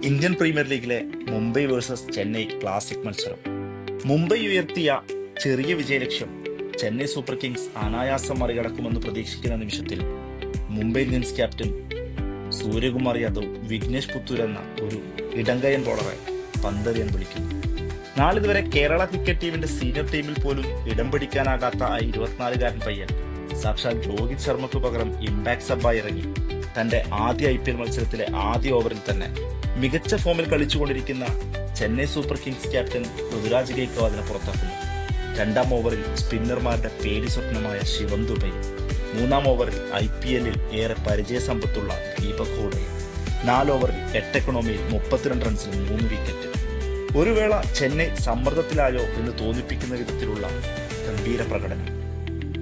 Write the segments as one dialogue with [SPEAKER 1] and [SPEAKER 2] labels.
[SPEAKER 1] Indian premier ലീഗിലെ Mumbai versus Chennai classic മത്സരം. മുംബൈ ഉയർത്തിയ ചെറിയ വിജയലക്ഷ്യം ചെന്നൈ സൂപ്പർ കിങ്സ് അനായാസം മറികടക്കുമെന്ന് പ്രതീക്ഷിക്കുന്ന നിമിഷത്തിൽ മുംബൈ ഇന്ത്യൻസ് ക്യാപ്റ്റൻ സൂര്യകുമാർ യാദവ് വിഘ്നേഷ് പുത്തൂർ എന്ന ഒരു ഇടങ്കയൻ ബോളറെ പന്തെറിയാൻ വിളിക്കുന്നു. നാളിതുവരെ കേരള ക്രിക്കറ്റ് ടീമിന്റെ സീനിയർ ടീമിൽ പോലും ഇടം പിടിക്കാനാകാത്ത ആ 24-കാരൻ പയ്യൻ സാക്ഷാൽ രോഹിത് ശർമ്മയ്ക്ക് പകരം ഇമ്പാക്ട് സബ്ബായി ഇറങ്ങി തന്റെ ആദ്യ IPL മത്സരത്തിലെ ആദ്യ ഓവറിൽ തന്നെ മികച്ച ഫോമിൽ കളിച്ചുകൊണ്ടിരിക്കുന്ന Chennai super kings captain Ruturaj ഗെയ്ക്വാദിനെ പുറത്താക്കുന്നു. രണ്ടാം ഓവറിൽ സ്പിന്നർമാരുടെ പേടി സ്വപ്നമായ ശിവം ദുബൈ, മൂന്നാം ഓവറിൽ IPL-ൽ ഏറെ പരിചയസമ്പത്തുള്ള ദീപക് ഹൂഡ, 4 ഓവറിൽ 8 എക്കണോമിയിൽ 32 റൺസിന് 3 വിക്കറ്റ്. ഒരു വേള ചെന്നൈ സമ്മർദ്ദത്തിലായോ എന്ന് തോന്നിപ്പിക്കുന്ന വിധത്തിലുള്ള ഗംഭീര പ്രകടനം.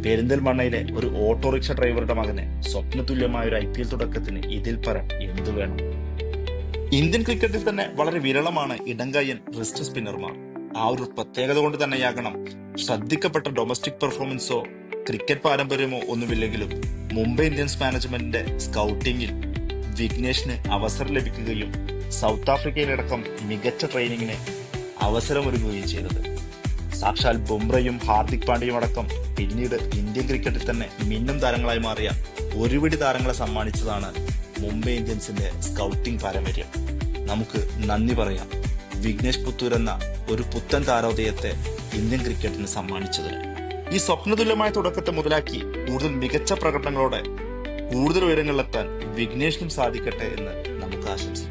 [SPEAKER 1] പെരിന്തൽമണ്ണയിലെ ഒരു ഓട്ടോറിക്ഷ ഡ്രൈവറുടെ മകന് സ്വപ്നതുല്യമായ ഒരു IPL തുടക്കത്തിന് ഇതിൽ പരം എന്തു വേണം? ഇന്ത്യൻ ക്രിക്കറ്റിൽ തന്നെ വളരെ വിരളമാണ് ഇടങ്കയ്യൻ റിസ്റ്റ് സ്പിന്നർമാർ. ആ ഒരു പ്രത്യേകത കൊണ്ട് തന്നെയാകണം ശ്രദ്ധിക്കപ്പെട്ട ഡൊമസ്റ്റിക് പെർഫോമൻസോ ക്രിക്കറ്റ് പാരമ്പര്യമോ ഒന്നുമില്ലെങ്കിലും മുംബൈ ഇന്ത്യൻസ് മാനേജ്മെന്റിന്റെ സ്കൗട്ടിംഗിൽ വിഘ്നേഷിന് അവസരം ലഭിക്കുകയും സൗത്ത് ആഫ്രിക്കയിലടക്കം മികച്ച ട്രെയിനിങ്ങിന് അവസരമൊരുങ്ങുകയും ചെയ്തത്. സാക്ഷാൽ ബുംറയും ഹാർദിക് പാണ്ഡ്യയും അടക്കം പിന്നീട് ഇന്ത്യൻ ക്രിക്കറ്റിൽ തന്നെ മിന്നും താരങ്ങളായി മാറിയ ഒരുപിടി താരങ്ങളെ സമ്മാനിച്ചതാണ് മുംബൈ ഇന്ത്യൻസിന്റെ സ്കൗട്ടിംഗ് പാരമ്പര്യം. നമുക്ക് നന്ദി പറയാം വിഘ്നേഷ് പുത്തൂർ എന്ന ഒരു പുത്തൻ താരോദയത്തെ ഇന്ത്യൻ ക്രിക്കറ്റിന് സമ്മാനിച്ചതിന്. ഈ സ്വപ്നതുല്യമായ തുടക്കത്തെ മുതലാക്കി കൂടുതൽ മികച്ച പ്രകടനങ്ങളോടെ കൂടുതൽ ഉയരങ്ങളിലെത്താൻ വിഘ്നേഷിനും സാധിക്കട്ടെ എന്ന് നമുക്ക് ആശംസിക്കാം.